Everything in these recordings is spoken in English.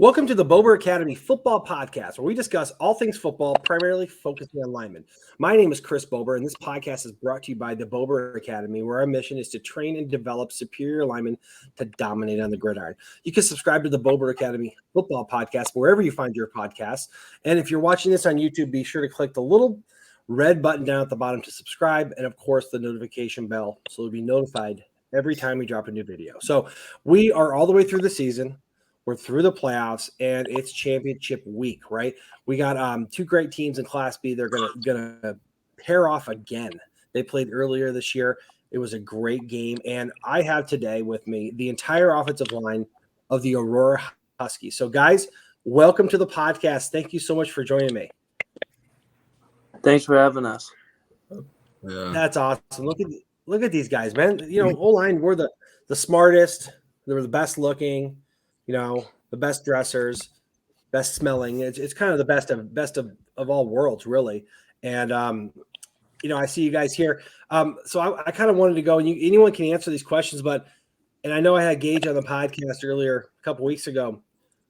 Welcome to the Bober Academy Football Podcast, where we discuss all things football, primarily focusing on linemen. My name is Chris Bober, and this podcast is brought to you by the Bober Academy, where our mission is to train and develop superior linemen to dominate on the gridiron. You can subscribe to the Bober Academy Football Podcast wherever you find your podcasts. And if you're watching this on YouTube, be sure to click the little red button down at the bottom to subscribe, and of course, the notification bell, so you'll be notified every time we drop a new video. So we are all the way through the season. We're through the playoffs, and it's championship week, right? We got two great teams in Class B. They're gonna pair off again. They played earlier this year. It was a great game, and I have today with me the entire offensive line of the Aurora Huskies. So, guys, welcome to the podcast. Thank you so much for joining me. Thanks for having us. Yeah. That's awesome. Look at these guys, man. You know, O-line, we're the smartest. They were the best looking. You know, the best dressers, best smelling. It's kind of the best of all worlds, really. And you know, I see you guys here. So I kind of wanted to go, and anyone can answer these questions, and I know I had Gage on the podcast earlier a couple weeks ago,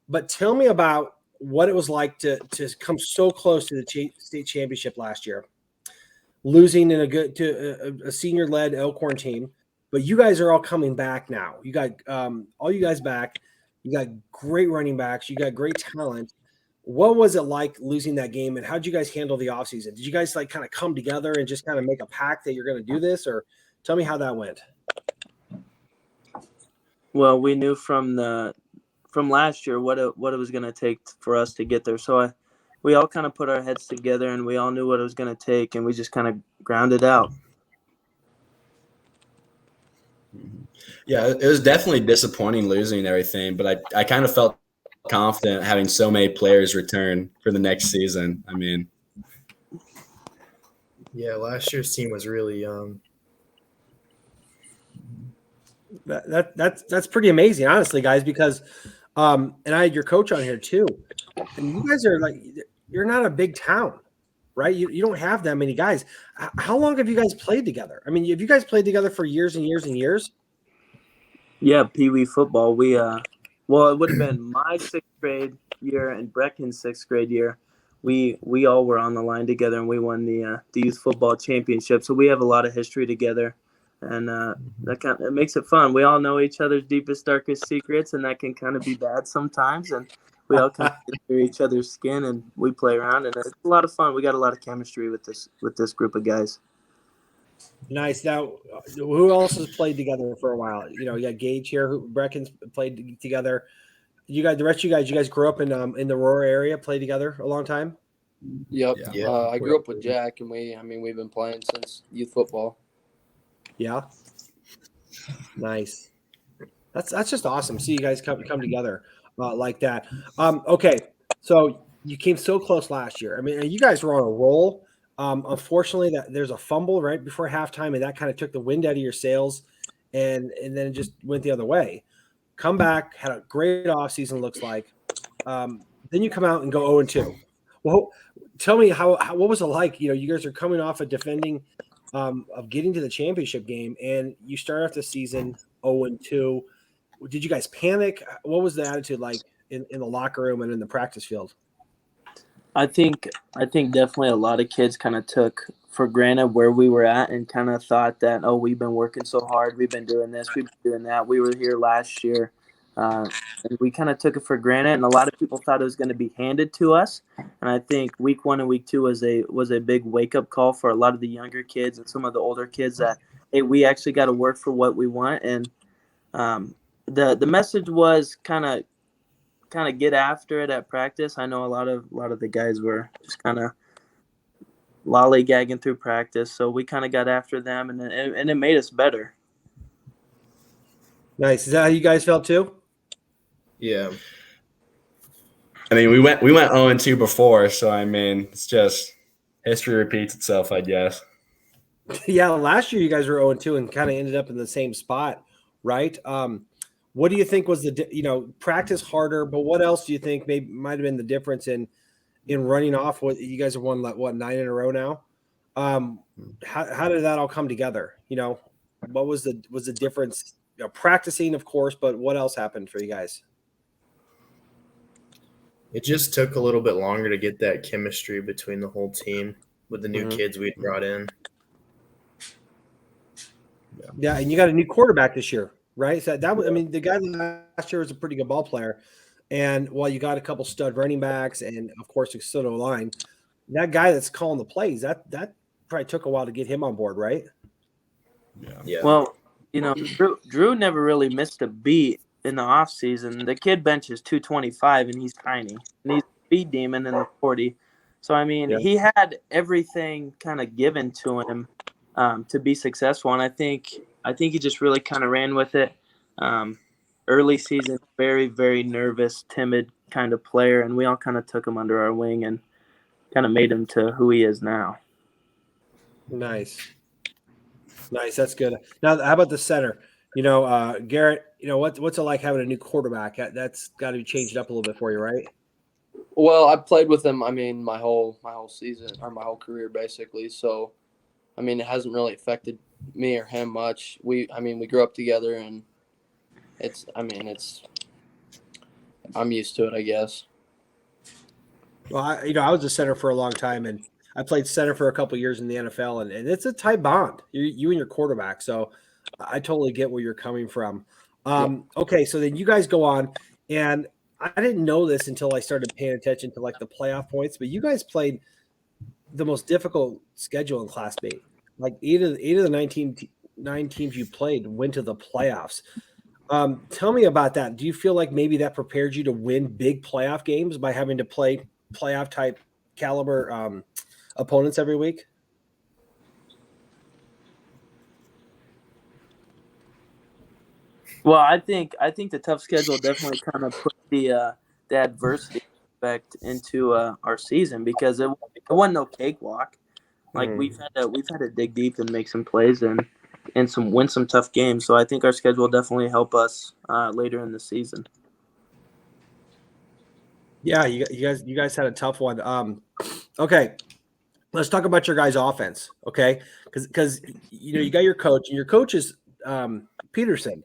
but tell me about what it was like to come so close to the state championship last year, losing to a senior-led Elkhorn team, but you guys are all coming back now. You got all you guys back. You got great running backs. You got great talent. What was it like losing that game, and how did you guys handle the offseason? Did you guys like kind of come together and just kind of make a pact that you're going to do this, or tell me how that went? Well, we knew from last year what it was going to take for us to get there. So we all kind of put our heads together, and we all knew what it was going to take, and we just kind of grounded out. Yeah, it was definitely disappointing losing and everything, but I kind of felt confident having so many players return for the next season. I mean, yeah, last year's team was really young. That's pretty amazing, honestly, guys, because and I had your coach on here too. And you guys are like, you're not a big town, right? You don't have that many guys. How long have you guys played together? I mean, have you guys played together for years and years and years? Yeah, Pee Wee football. We well, it would have been my 6th grade year and Brekyn's 6th grade year. We all were on the line together, and we won the youth football championship. So we have a lot of history together, and it makes it fun. We all know each other's deepest, darkest secrets, and that can kind of be bad sometimes. And we all kind of get through each other's skin, and we play around, and it's a lot of fun. We got a lot of chemistry with this group of guys. Nice. Now, who else has played together for a while? You know, you got Gage here, who Brekyn's played together. You guys, the rest of you guys grew up in the Aurora area, played together a long time. Yep. Yeah. I grew up with Jack, and we've been playing since youth football. Yeah. Nice. That's just awesome. See you guys come together like that. Okay, so you came so close last year. I mean, you guys were on a roll. Unfortunately, there's a fumble right before halftime, and that kind of took the wind out of your sails, and then it just went the other way. Come back, had a great offseason, looks like. Then you come out and go 0-2. Well, tell me what was it like? You know, you guys are coming off of defending, of getting to the championship game, and you start off the season 0-2. Did you guys panic? What was the attitude like in the locker room and in the practice field? I think definitely a lot of kids kind of took for granted where we were at and kind of thought that, oh, we've been working so hard, we've been doing this, we've been doing that. We were here last year, and we kind of took it for granted. And a lot of people thought it was going to be handed to us. And I think week 1 and week 2 was a big wake up call for a lot of the younger kids and some of the older kids that, hey, we actually got to work for what we want. And the message was kind of get after it at practice. I know a lot of the guys were just kind of lollygagging through practice, so we kind of got after them, and it made us better. Nice. Is that how you guys felt too? Yeah. I mean, we went 0-2 before, so I mean, it's just history repeats itself, I guess. Yeah, last year you guys were 0-2 and kind of ended up in the same spot, right? What do you think was practice harder, but what else do you think might have been the difference in running off? What you guys have won, 9 in a row now? How did that all come together? You know, what was the difference? You know, practicing, of course, but what else happened for you guys? It just took a little bit longer to get that chemistry between the whole team with the new kids we brought in. Yeah, and you got a new quarterback this year, right? So the guy last year was a pretty good ball player, and while you got a couple stud running backs and of course a stud line, that guy that's calling the plays that probably took a while to get him on board, right? Yeah. Well, Drew never really missed a beat in the offseason. The kid benches 225, and he's tiny. And he's a speed demon in the 40. So, he had everything kind of given to him to be successful. And I think he just really kind of ran with it. Early season, very, very nervous, timid kind of player. And we all kind of took him under our wing and kind of made him to who he is now. Nice. That's good. Now, how about the center? Garrett, what's it like having a new quarterback? That's got to be changed up a little bit for you, right? Well, I played with him. My whole season or my whole career basically. So, it hasn't really affected me or him much. We grew up together, and I'm used to it, I guess. Well, I was a center for a long time, and I played center for a couple of years in the NFL, and it's a tight bond, you and your quarterback. So I totally get where you're coming from. Okay, so then you guys go on, and I didn't know this until I started paying attention to like the playoff points, but you guys played the most difficult schedule in Class B. Like eight of the 9 teams you played went to the playoffs. Tell me about that. Do you feel like maybe that prepared you to win big playoff games by having to play playoff type caliber opponents every week? Well, I think the tough schedule definitely kind of put the adversity aspect into our season, because it wasn't no cakewalk. Like we've had to dig deep and make some plays and win some tough games. So I think our schedule definitely help us later in the season. Yeah, you guys had a tough one. Okay, let's talk about your guys' offense. Okay, because you got your coach, and your coach is Peterson.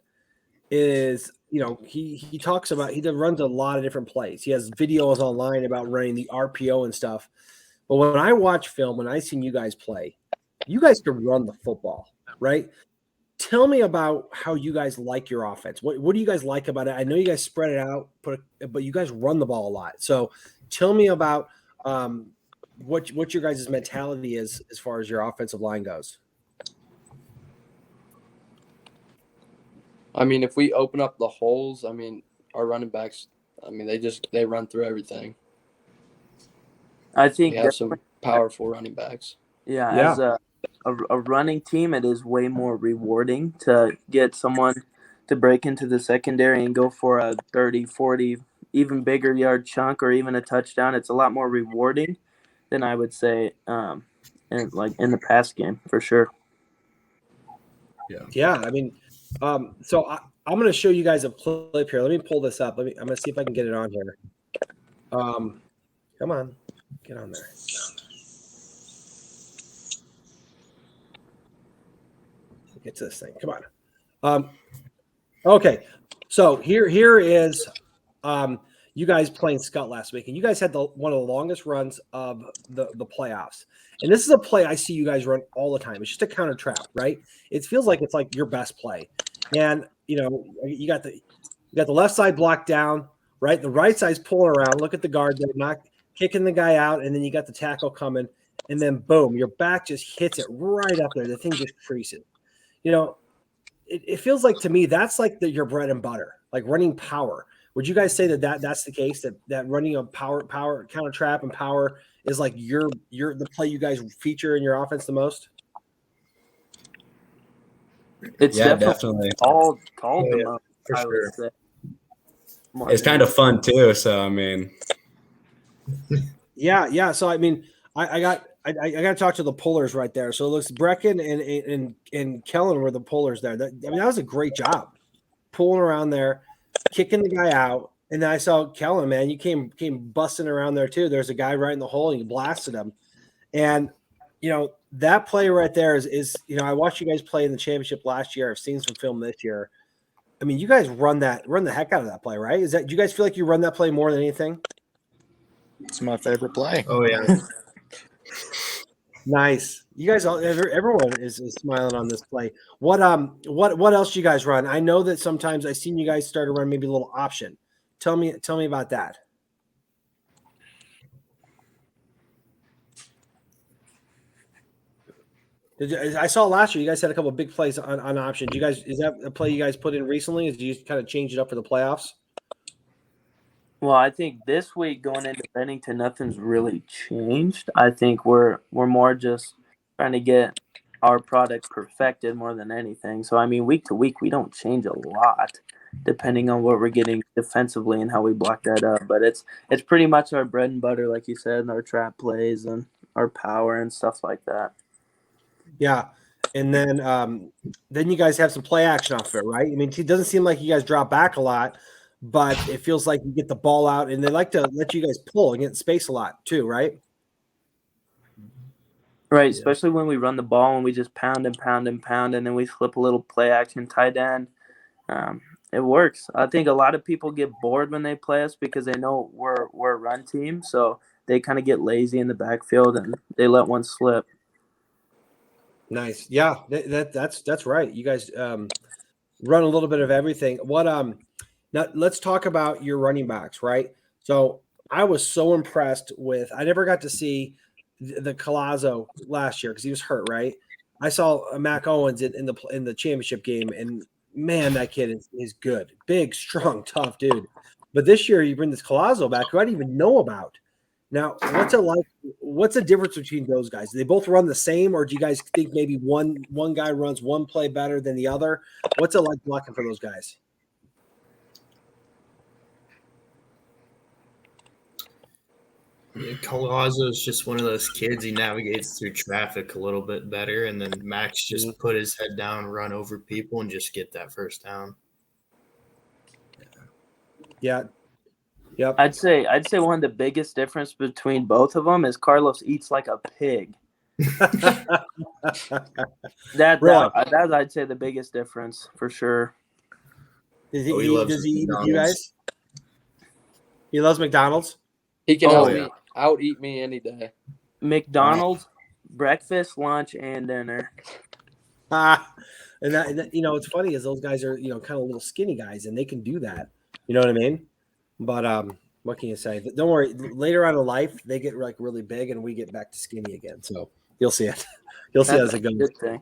Is he talks about, he runs a lot of different plays. He has videos online about running the RPO and stuff. But when I watch film, when I seen you guys play, you guys can run the football, right? Tell me about how you guys like your offense. What do you guys like about it? I know you guys spread it out, but you guys run the ball a lot. So tell me about what your guys' mentality is as far as your offensive line goes. If we open up the holes, our running backs, they run through everything. I think we have some powerful running backs. Yeah. As a running team, it is way more rewarding to get someone to break into the secondary and go for a 30, 40, even bigger yard chunk or even a touchdown. It's a lot more rewarding than I would say in the pass game, for sure. Yeah. So I'm going to show you guys a clip here. Let me pull this up. I'm going to see if I can get it on here. Come on, get on there. Get to this thing. Come on. Okay. So here is you guys playing Scott last week, and you guys had one of the longest runs of the playoffs. And this is a play I see you guys run all the time. It's just a counter trap, right? It feels like it's like your best play. And you got the left side blocked down, right? The right side's pulling around. Look at the guard there, not kicking the guy out, and then you got the tackle coming, and then boom, your back just hits it right up there. The thing just creases. It feels like to me that's like your bread and butter, like running power. Would you guys say that's the case, that running a power counter trap and power is like the play you guys feature in your offense the most? It's definitely all called the most, I would say. It's kind of fun too. So yeah. So I got to talk to the pullers right there. So it looks Brekyn and Kellen were the pullers there. That was a great job pulling around there, kicking the guy out. And then I saw Kellen, man, you came busting around there too. There's a guy right in the hole and you blasted him. And that play right there is I watched you guys play in the championship last year. I've seen some film this year. You guys run the heck out of that play, right? Do you guys feel like you run that play more than anything? It's my favorite play. Oh yeah. Nice. You guys all everyone is smiling on this play. What else do you guys run? I know that sometimes I've seen you guys start to run maybe a little option. Tell me about that. I saw last year you guys had a couple of big plays on option. Is that a play you guys put in recently? Do you kind of change it up for the playoffs? Well, I think this week going into Bennington, nothing's really changed. I think we're more just trying to get our product perfected more than anything. So I mean, week to week, we don't change a lot depending on what we're getting defensively and how we block that up. But it's pretty much our bread and butter, like you said, and our trap plays and our power and stuff like that. Yeah, and then you guys have some play action off it, right? I mean, it doesn't seem like you guys drop back a lot, but it feels like you get the ball out, and they like to let you guys pull and get in space a lot too, right? Right, especially when we run the ball and we just pound and pound and pound, and then we flip a little play action tight end. It works. I think a lot of people get bored when they play us because they know we're a run team, so they kind of get lazy in the backfield and they let one slip. Nice. Yeah, that's right. You guys run a little bit of everything. Now let's talk about your running backs, right? So I was so impressed with. I never got to see the Collazo last year because he was hurt, right? I saw Mac Owens in the championship game, and man, that kid is good, big, strong, tough dude. But this year you bring this Collazo back, who I didn't even know about. Now, what's the difference between those guys? Do they both run the same, or do you guys think maybe one guy runs one play better than the other? What's it like blocking for those guys? Yeah, Collazo is just one of those kids. He navigates through traffic a little bit better, and then Max just put his head down, run over people, and just get that first down. Yeah. Yep. I'd say one of the biggest difference between both of them is Carlos eats like a pig. That I'd say the biggest difference for sure. Does he eat with you guys? He loves McDonald's. He can out eat me any day. McDonald's, breakfast, lunch, and dinner. And that what's funny is those guys are kind of little skinny guys, and they can do that. You know what I mean? But what can you say? Don't worry. Later on in life, they get like really big, and we get back to skinny again. So you'll see it. You'll see as it goes. Good thing.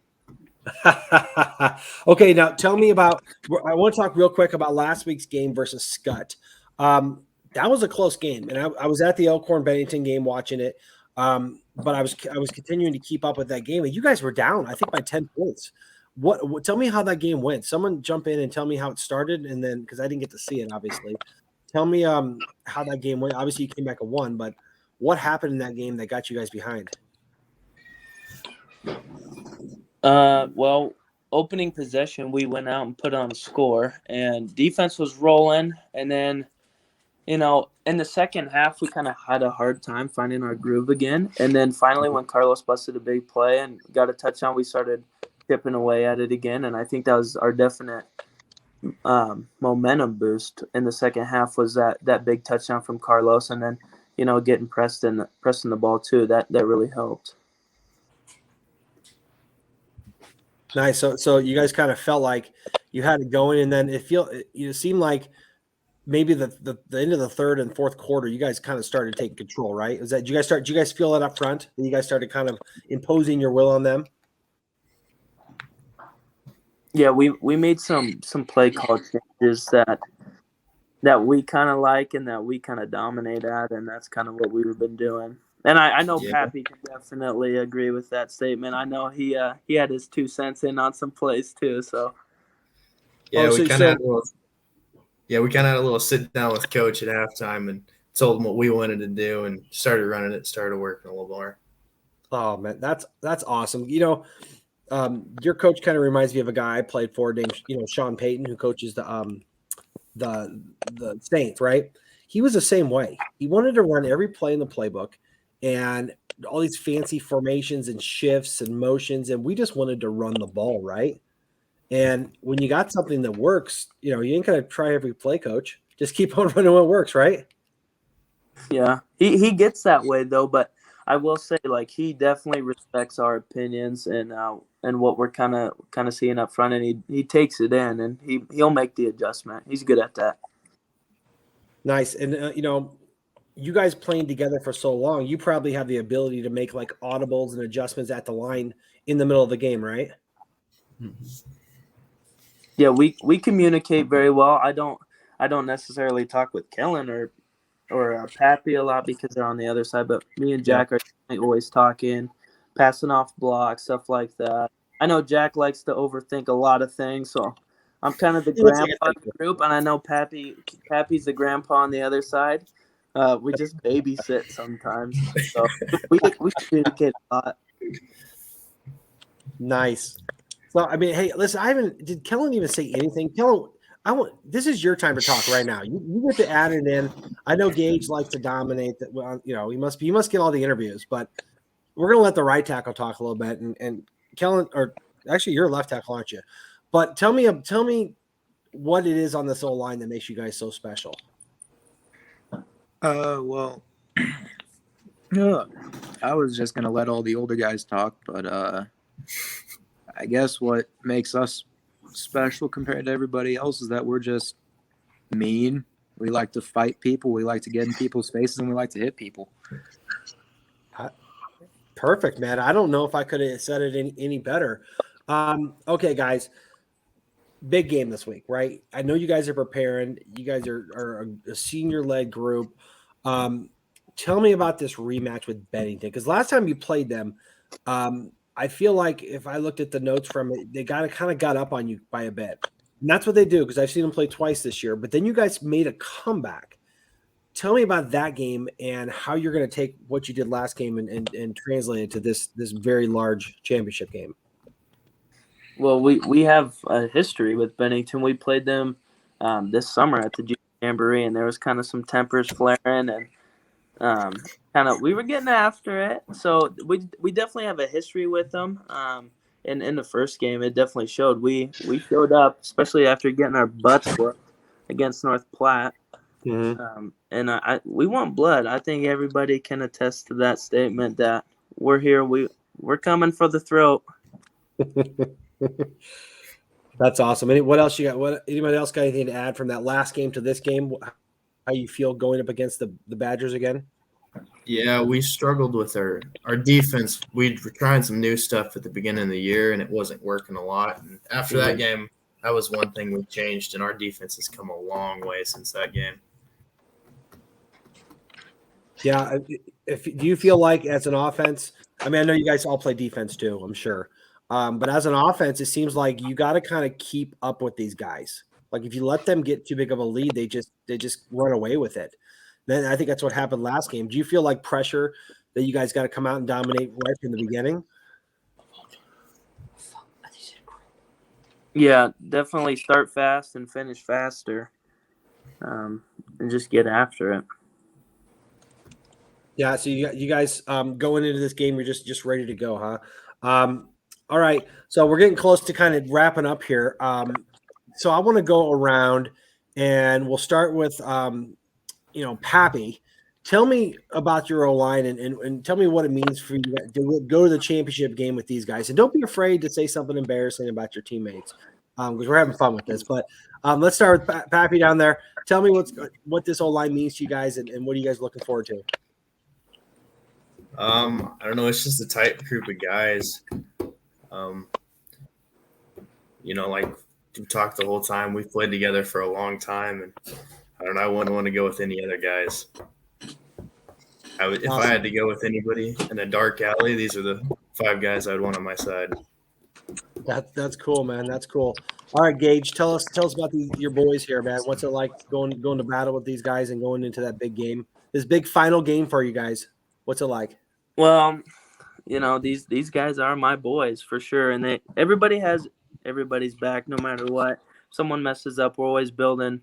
Okay, now tell me about. I want to talk real quick about last week's game versus Scott. That was a close game, and I was at the Elkhorn Bennington game watching it. But I was continuing to keep up with that game, and you guys were down, I think, by 10 points. What? Tell me how that game went. Someone jump in and tell me how it started, and then because I didn't get to see it, obviously. Tell me how that game went. Obviously, you came back and won, but what happened in that game that got you guys behind? Well, opening possession, we went out and put on a score, and defense was rolling. And then, in the second half, we kind of had a hard time finding our groove again. And then finally, when Carlos busted a big play and got a touchdown, we started chipping away at it again. And I think that was our definite momentum boost in the second half was that big touchdown from Carlos, and then getting pressing the ball too. That really helped. Nice. So you guys kind of felt like you had it going, and then it seemed like maybe the end of the third and fourth quarter, you guys kind of started taking control, right? Did you guys feel that up front? And you guys started kind of imposing your will on them? Yeah, we made some play call changes that we kind of like and that we kind of dominate at, and that's kind of what we've been doing. And I know Pappy can definitely agree with that statement. I know he had his 2 cents in on some plays too. So yeah, we kind of had a little sit down with Coach at halftime and told him what we wanted to do, and started running it, started working a little more. Oh man, that's awesome. Your coach kind of reminds me of a guy I played for named Sean Payton, who coaches the Saints, right? He was the same way. He wanted to run every play in the playbook and all these fancy formations and shifts and motions, and we just wanted to run the ball, right? And when you got something that works, you ain't gonna try every play, coach. Just keep on running what works, right? Yeah, he gets that way though, but I will say like he definitely respects our opinions and what we're kind of seeing up front, and he takes it in and he'll make the adjustment. He's good at that. Nice. And you guys playing together for so long, you probably have the ability to make like audibles and adjustments at the line in the middle of the game, right? Yeah, we communicate very well. I don't necessarily talk with Kellen or Pappy a lot because they're on the other side, but me and Jack are always talking, passing off blocks, stuff like that. I know Jack likes to overthink a lot of things, so I'm kind of the grandpa of the group, and I know Pappy's the grandpa on the other side. We just babysit sometimes, so we communicate a lot. Nice. So I mean, hey, listen, did Kellen even say anything? Kellen, this is your time to talk right now. You get to add it in. I know Gage likes to dominate that. Well, he must get all the interviews, but we're gonna let the right tackle talk a little bit. And Kellen, or actually, you're a left tackle, aren't you? But tell me what it is on this old line that makes you guys so special. Well, I was just gonna let all the older guys talk, but I guess what makes us special compared to everybody else is that we're just mean. We like to fight people. We like to get in people's faces, and we like to hit people. Perfect, man. I don't know if I could have said it any better. Okay, guys. Big game this week, right? I know you guys are preparing. You guys are a senior-led group. Tell me about this rematch with Bennington, because last time you played them, I feel like if I looked at the notes from it, they kind of got up on you by a bit. And that's what they do, because I've seen them play twice this year. But then you guys made a comeback. Tell me about that game and how you're going to take what you did last game and translate it to this very large championship game. Well, we have a history with Bennington. We played them this summer at the Junior Jamboree, and there was kind of some tempers flaring, and we were getting after it. So we definitely have a history with them. And in the first game, it definitely showed. We showed up, especially after getting our butts whooped against North Platte. Mm-hmm. And we want blood. I think everybody can attest to that statement that we're here. We're coming for the throat. That's awesome. What else you got? Anybody else got anything to add from that last game to this game? How you feel going up against the Badgers again? Yeah, we struggled with our defense. We were trying some new stuff at the beginning of the year, and it wasn't working a lot. And after that game, that was one thing we changed, and our defense has come a long way since that game. Yeah. Do you feel like as an offense, I mean, I know you guys all play defense too, I'm sure. But as an offense, it seems like you got to kind of keep up with these guys. Like if you let them get too big of a lead, they just run away with it. Then I think that's what happened last game. Do you feel like pressure that you guys got to come out and dominate right from the beginning? Yeah, definitely start fast and finish faster, and just get after it. Yeah, so you guys going into this game, you're just ready to go, huh? All right, so we're getting close to kind of wrapping up here. So I want to go around, and we'll start with Pappy. Tell me about your O-line and tell me what it means for you to go to the championship game with these guys. And don't be afraid to say something embarrassing about your teammates because we're having fun with this. But let's start with Pappy down there. Tell me what this O-line means to you guys and what are you guys looking forward to? I don't know. It's just a tight group of guys. Like we talked the whole time. We've played together for a long time, and I don't know. I wouldn't want to go with any other guys. If I had to go with anybody in a dark alley, these are the 5 guys I'd want on my side. That's cool, man. That's cool. All right, Gage, tell us about your boys here, man. What's it like going to battle with these guys and going into that big game? This big final game for you guys. What's it like? Well, these guys are my boys for sure, and everybody has everybody's back no matter what. If someone messes up, we're always building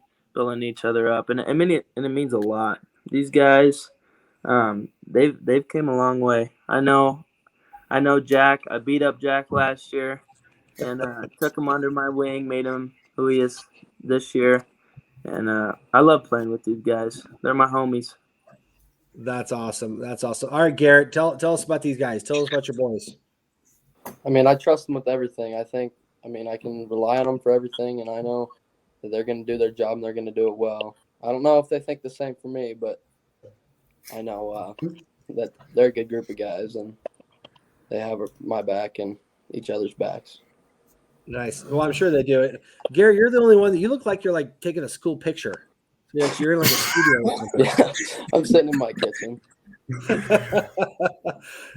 each other up, and it means a lot. These guys, they've came a long way. I know Jack. I beat up Jack last year, and took him under my wing, made him who he is this year, and I love playing with these guys. They're my homies. That's awesome. That's awesome. All right, Garrett, tell us about these guys. Tell us about your boys. I mean, I trust them with everything. I mean, I can rely on them for everything, and I know that they're going to do their job and they're going to do it well. I don't know if they think the same for me, but I know that they're a good group of guys, and they have my back and each other's backs. Nice. Well, I'm sure they do it. Garrett, you're the only one that you look like you're like taking a school picture. You're in like a studio or something. Yeah, I'm sitting in my kitchen.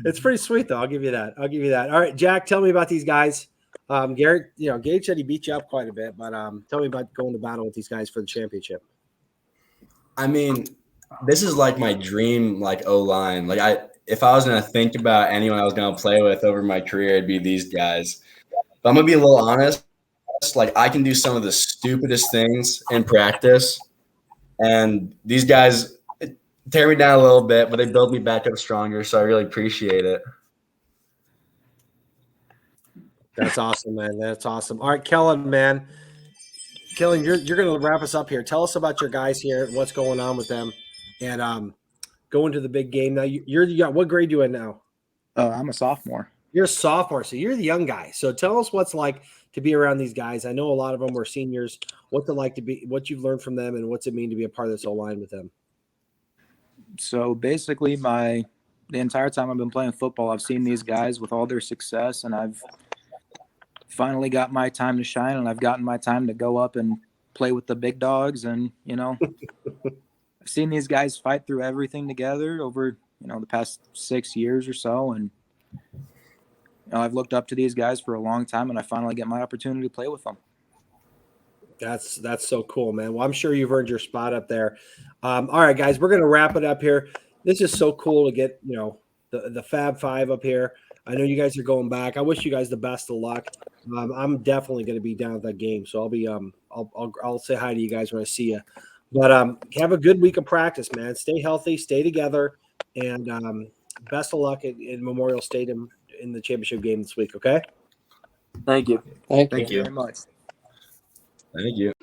It's pretty sweet, though. I'll give you that. All right, Jack, tell me about these guys. Garrett, Gage said he beat you up quite a bit, but tell me about going to battle with these guys for the championship. I mean, this is like my dream, like O-line. Like if I was gonna think about anyone I was gonna play with over my career, it'd be these guys. But I'm gonna be a little honest. Like I can do some of the stupidest things in practice, and these guys tear me down a little bit, but they build me back up stronger. So I really appreciate it. That's awesome, man. That's awesome. All right, Kellen, man. Kellen, you're going to wrap us up here. Tell us about your guys here and what's going on with them, and go into the big game. Now, what grade you in now? I'm a sophomore. You're a sophomore, so you're the young guy. So tell us what's like to be around these guys. I know a lot of them were seniors. What's it like to be? What you've learned from them, and what's it mean to be a part of this O-line with them? So basically, the entire time I've been playing football, I've seen these guys with all their success, and I've finally got my time to shine, and I've gotten my time to go up and play with the big dogs. And I've seen these guys fight through everything together over the past 6 years or so, and I've looked up to these guys for a long time, and I finally get my opportunity to play with them. That's so cool, man. Well, I'm sure you've earned your spot up there. All right, guys, we're going to wrap it up here. This is so cool to get, the Fab Five up here. I know you guys are going back. I wish you guys the best of luck. I'm definitely going to be down at that game, so I'll be I'll say hi to you guys when I see you. But have a good week of practice, man. Stay healthy, stay together, and best of luck in Memorial Stadium in the championship game this week. Okay. Thank you. Thank Thank you you very much. Thank you.